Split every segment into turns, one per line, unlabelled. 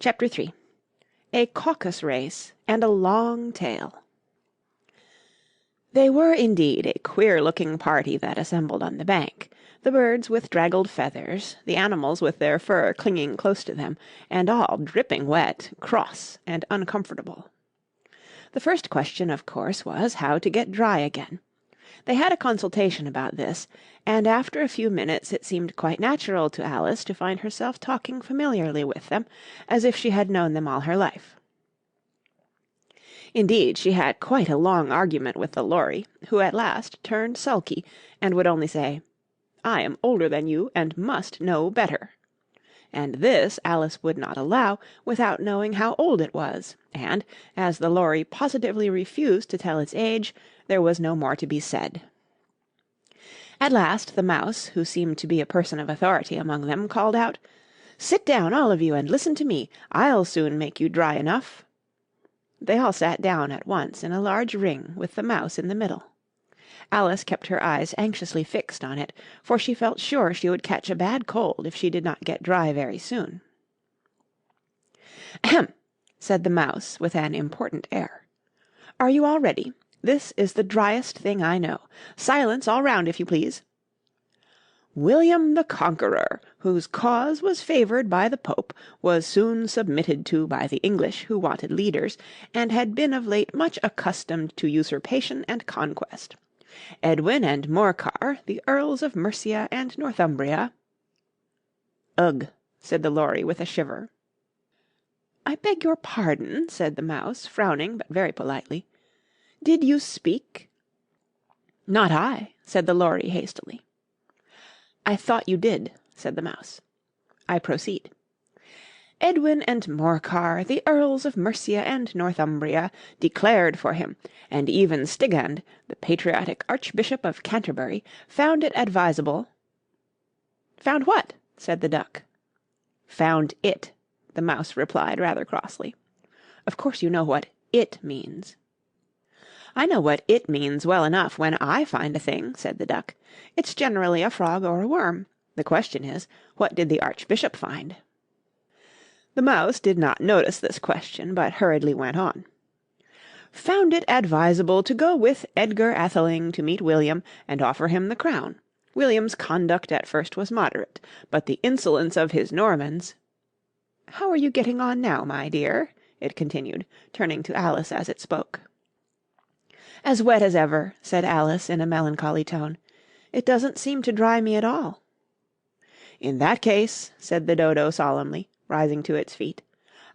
Chapter 3 A Caucus-Race and a Long Tail. They were indeed a queer-looking party that assembled on the bank, the birds with draggled feathers, the animals with their fur clinging close to them, and all dripping wet, cross, and uncomfortable. The first question, of course, was how to get dry again. They had a consultation about this, and after a few minutes it seemed quite natural to Alice to find herself talking familiarly with them, as if she had known them all her life. Indeed, she had quite a long argument with the Lory, who at last turned sulky, and would only say, "I am older than you, and must know better." And this Alice would not allow without knowing how old it was, and, as the Lory positively refused to tell its age, there was no more to be said. At last the Mouse, who seemed to be a person of authority among them, called out, "Sit down, all of you, and listen to me. I'll soon make you dry enough." They all sat down at once in a large ring with the Mouse in the middle. Alice kept her eyes anxiously fixed on it, for she felt sure she would catch a bad cold if she did not get dry very soon. "Ahem!" said the Mouse with an important air. "Are you all ready? This is the driest thing I know. Silence all round, if you please. William the Conqueror, whose cause was favoured by the Pope, was soon submitted to by the English, who wanted leaders, and had been of late much accustomed to usurpation and conquest. Edwin and Morcar, the Earls of Mercia and Northumbria—" "Ugh!" said the Lory with a shiver. "I beg your pardon," said the Mouse, frowning, but very politely. "Did you speak?" "Not I," said the Lory hastily. "I thought you did," said the Mouse. "I proceed. Edwin and Morcar, the Earls of Mercia and Northumbria, declared for him, and even Stigand, the patriotic Archbishop of Canterbury, found it advisable—" "Found what?" said the Duck. "Found it," the Mouse replied rather crossly. "Of course you know what 'it' means." "I know what 'it' means well enough when I find a thing," said the Duck. "It's generally a frog or a worm. The question is, what did the Archbishop find?" The Mouse did not notice this question, but hurriedly went on. "Found it advisable to go with Edgar Atheling to meet William and offer him the crown. William's conduct at first was moderate, but the insolence of his Normans— How are you getting on now, my dear?" it continued, turning to Alice as it spoke. "As wet as ever," said Alice in a melancholy tone. "It doesn't seem to dry me at all." "In that case," said the Dodo solemnly, rising to its feet,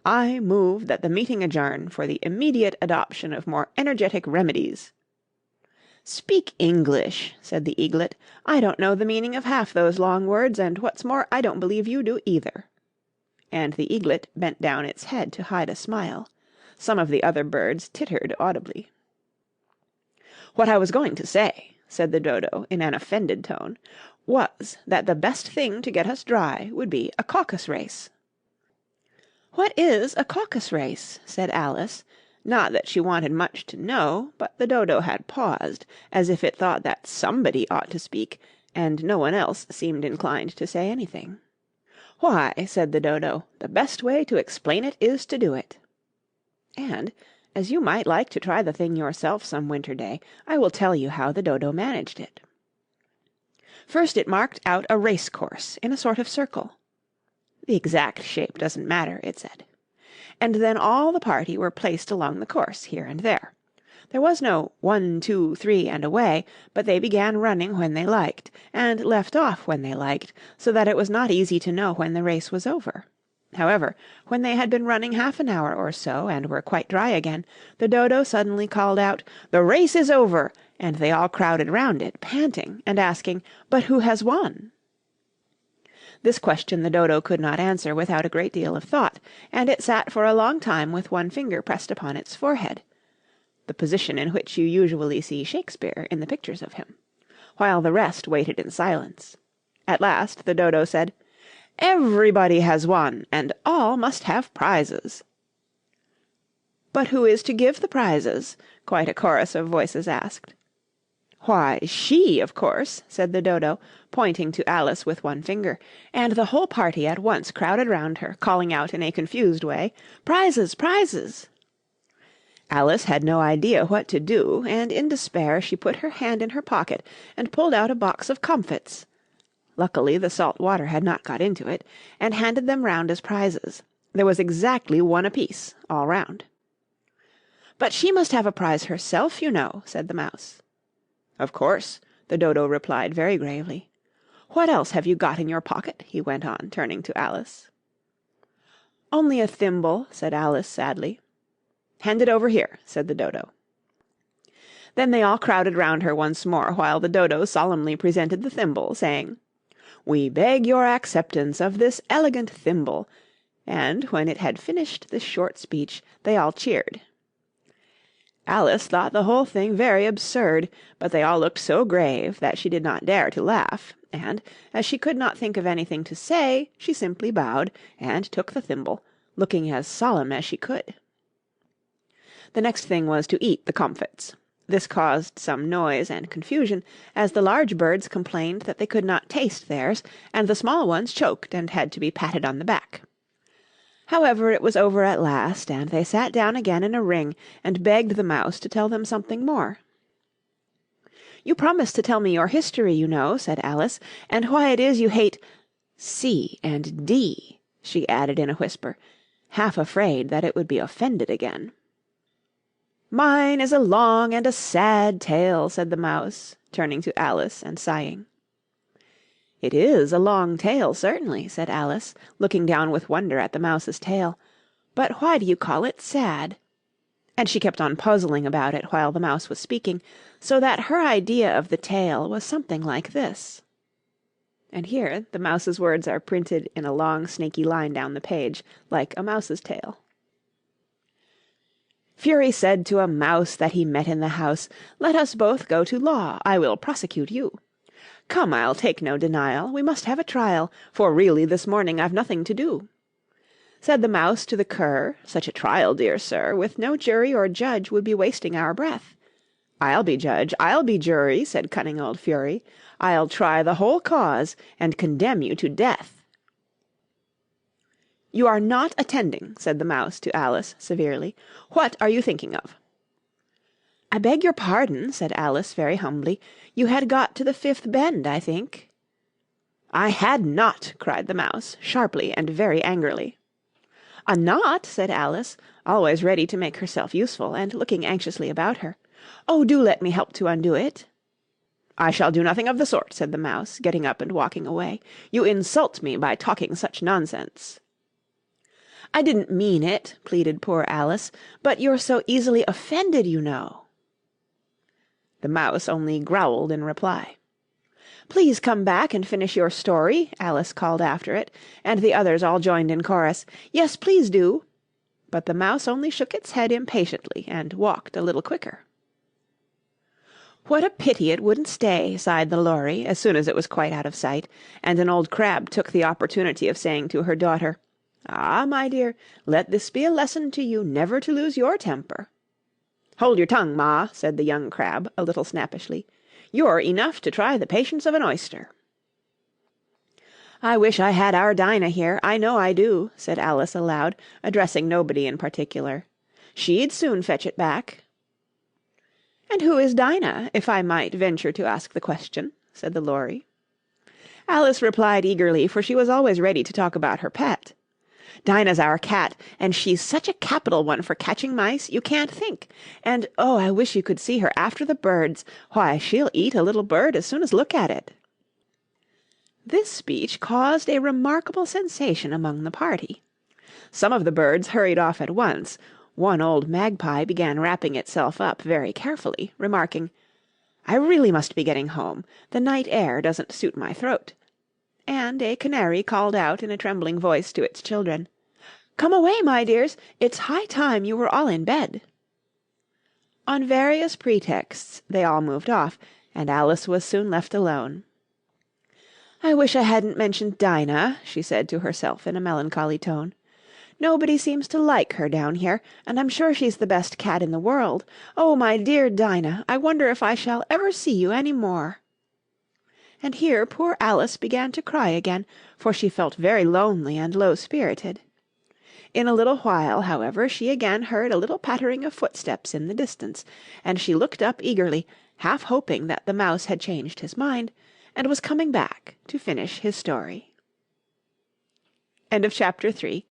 "I move that the meeting adjourn for the immediate adoption of more energetic remedies." "Speak English," said the Eaglet. "I don't know the meaning of half those long words, and what's more, I don't believe you do either." And the Eaglet bent down its head to hide a smile. Some of the other birds tittered audibly. "What I was going to say," said the Dodo in an offended tone, "was that the best thing to get us dry would be a caucus-race." "What is a caucus-race?" said Alice, not that she wanted much to know, but the Dodo had paused, as if it thought that somebody ought to speak, and no one else seemed inclined to say anything. "Why," said the Dodo, "the best way to explain it is to do it. And, as you might like to try the thing yourself some winter day, I will tell you how the Dodo managed it. First it marked out a race course in a sort of circle. The exact shape doesn't matter, it said. And then all the party were placed along the course, here and there. There was no 1, 2, 3, and away, but they began running when they liked, and left off when they liked, so that it was not easy to know when the race was over. However, when they had been running half an hour or so, and were quite dry again, the Dodo suddenly called out, 'The race is over!' and they all crowded round it, panting, and asking, 'But who has won?' This question the Dodo could not answer without a great deal of thought, and it sat for a long time with one finger pressed upon its forehead, the position in which you usually see Shakespeare in the pictures of him, while the rest waited in silence. At last the Dodo said, 'Everybody has won, and all must have prizes.' 'But who is to give the prizes?' quite a chorus of voices asked. "Why, she, of course," said the Dodo, pointing to Alice with one finger, and the whole party at once crowded round her, calling out in a confused way, "Prizes! Prizes!" Alice had no idea what to do, and in despair she put her hand in her pocket and pulled out a box of comfits. Luckily the salt water had not got into it, and handed them round as prizes. There was exactly one apiece, all round. "But she must have a prize herself, you know," said the Mouse. "Of course," the Dodo replied very gravely. "What else have you got in your pocket?" he went on, turning to Alice. "Only a thimble," said Alice sadly. "Hand it over here," said the Dodo. Then they all crowded round her once more while the Dodo solemnly presented the thimble, saying, "We beg your acceptance of this elegant thimble," and when it had finished this short speech they all cheered. Alice thought the whole thing very absurd, but they all looked so grave that she did not dare to laugh, and, as she could not think of anything to say, she simply bowed and took the thimble, looking as solemn as she could. The next thing was to eat the comfits. This caused some noise and confusion, as the large birds complained that they could not taste theirs, and the small ones choked and had to be patted on the back. However, it was over at last, and they sat down again in a ring and begged the Mouse to tell them something more. "You promised to tell me your history, you know," said Alice, "and why it is you hate C and D," she added in a whisper, half afraid that it would be offended again. "Mine is a long and a sad tale," said the Mouse, turning to Alice and sighing. "It is a long tale, certainly," said Alice, looking down with wonder at the Mouse's tail. "But why do you call it sad?" And she kept on puzzling about it while the Mouse was speaking, so that her idea of the tale was something like this. And here the Mouse's words are printed in a long snaky line down the page, like a mouse's tail. Fury said to a Mouse that he met in the house, "Let us both go to law, I will prosecute you. Come, I'll take no denial, we must have a trial, for really this morning I've nothing to do." Said the Mouse to the Cur, "Such a trial, dear sir, with no jury or judge would be wasting our breath." "I'll be judge, I'll be jury," said cunning old Fury. "I'll try the whole cause, and condemn you to death." "You are not attending," said the Mouse to Alice severely. "What are you thinking of?" "I beg your pardon," said Alice very humbly. "You had got to the fifth bend, I think." "I had not," cried the Mouse, sharply and very angrily. "A knot?" said Alice, always ready to make herself useful, and looking anxiously about her. "Oh, do let me help to undo it." "I shall do nothing of the sort," said the Mouse, getting up and walking away. "You insult me by talking such nonsense." "I didn't mean it," pleaded poor Alice, "but you're so easily offended, you know." The Mouse only growled in reply. "Please come back and finish your story," Alice called after it, and the others all joined in chorus, "Yes, please do." But the Mouse only shook its head impatiently and walked a little quicker. "What a pity it wouldn't stay," sighed the Lory, as soon as it was quite out of sight, and an old Crab took the opportunity of saying to her daughter, "Ah, my dear, let this be a lesson to you never to lose your temper." "Hold your tongue, Ma," said the young Crab, a little snappishly. "You're enough to try the patience of an oyster." "I wish I had our Dinah here, I know I do," said Alice aloud, addressing nobody in particular. "She'd soon fetch it back." "And who is Dinah, if I might venture to ask the question?" said the Lory. Alice replied eagerly, for she was always ready to talk about her pet. "Dinah's our cat, and she's such a capital one for catching mice, you can't think. And, oh, I wish you could see her after the birds. Why, she'll eat a little bird as soon as look at it." This speech caused a remarkable sensation among the party. Some of the birds hurried off at once. One old magpie began wrapping itself up very carefully, remarking, "I really must be getting home. The night air doesn't suit my throat." And a canary called out in a trembling voice to its children, "Come away, my dears, it's high time you were all in bed." On various pretexts they all moved off, and Alice was soon left alone. "I wish I hadn't mentioned Dinah," she said to herself in a melancholy tone. Nobody seems to like her down here, and I'm sure she's the best cat in the world. Oh, my dear Dinah, I wonder if I shall ever see you any more." And here poor Alice began to cry again, for she felt very lonely and low-spirited. In a little while, however, she again heard a little pattering of footsteps in the distance, and she looked up eagerly, half hoping that the Mouse had changed his mind, and was coming back to finish his story. End of chapter 3.